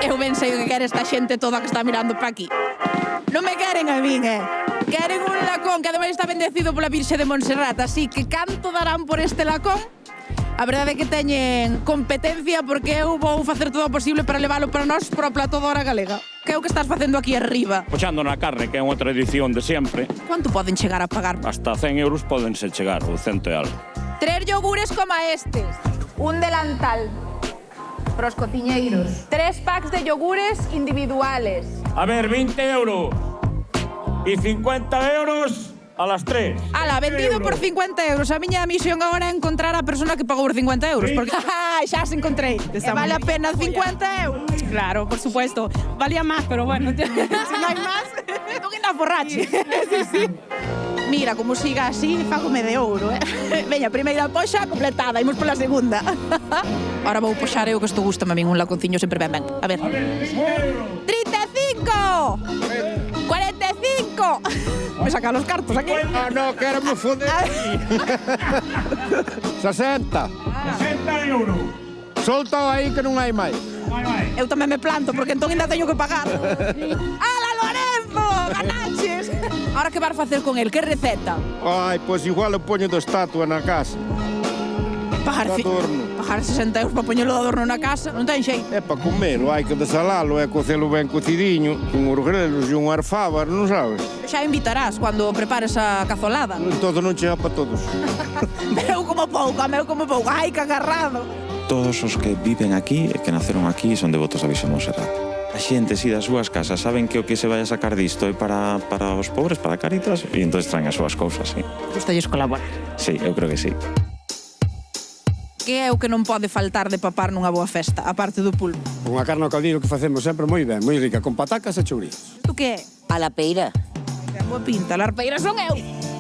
Eu ben sei o que quere esta xente toda que está mirando para aquí. Non me queren a min, Queren un lacón que ademais está bendecido pola Virxe de Montserrat, así que canto darán por este lacón? A verdade é que teñen competencia porque eu vou facer todo o posible para levalo para nós para o plató da Hora Galega. Que é o que estás facendo aquí arriba? Pochando na carne, que é unha tradición de sempre. Quanto poden chegar a pagar? Hasta 100 euros podense chegar, ou 100 e algo. 3 yogures como estes. Un delantal para os cociñeiros. 3 packs de yogures individuales. A ver, 20 euros e 50 euros a las 3. Ala, vendido por 50 euros. A miña misión agora é encontrar a persona que pagou por 50 euros. Porque xa se encontrei. E vale a pena 50 euros. Claro, por supuesto. Valía más, pero bueno, si no hay más, Non ainda forrache. sí. Mira, como siga así, fágome de ouro, Veña, primeira poxa completada, imos pola segunda. Ahora vou poxar eu que isto gusta, a min un laconciño sempre ben. A ver. 35! 45! Me sacan los cartos aquí. Ah, no, quero me foder aquí. 60. 60 euros. Solta aí que non hai máis. Eu tamén me planto, porque entón ainda teño que pagar. Ala, Lorenzo! Ganaches! Ahora que vas facer con el? Que receta? Ai, pois igual eu poño de estatua na casa. Pagar, De adorno. pagar 60 euros para poñelo de adorno na casa, non ten xeito. É para comelo, hai que desalalo, é cocelo ben cocidiño, con os grelos e un arfábar, non sabes? Xa invitarás cando prepares a cazolada. Todo non chega para todos. Meu como pouco, ai, que agarrado. Todos os que viven aquí e que naceron aquí son devotos da Virxe de Montserrat. A xente, si das súas casas, saben que o que se vai a sacar disto é para os pobres, para Cáritas, e entón traen as súas cousas, sí. Gustalles colaborar. Sí, eu creo que sí. Que é o que non pode faltar de papar nunha boa festa, a parte do pulpo? Unha carne ao caldeiro que facemos sempre moi ben, moi rica, con patacas e chourizos. Isto que é? A la peira. Ten boa pinta, as arpeiras son eu.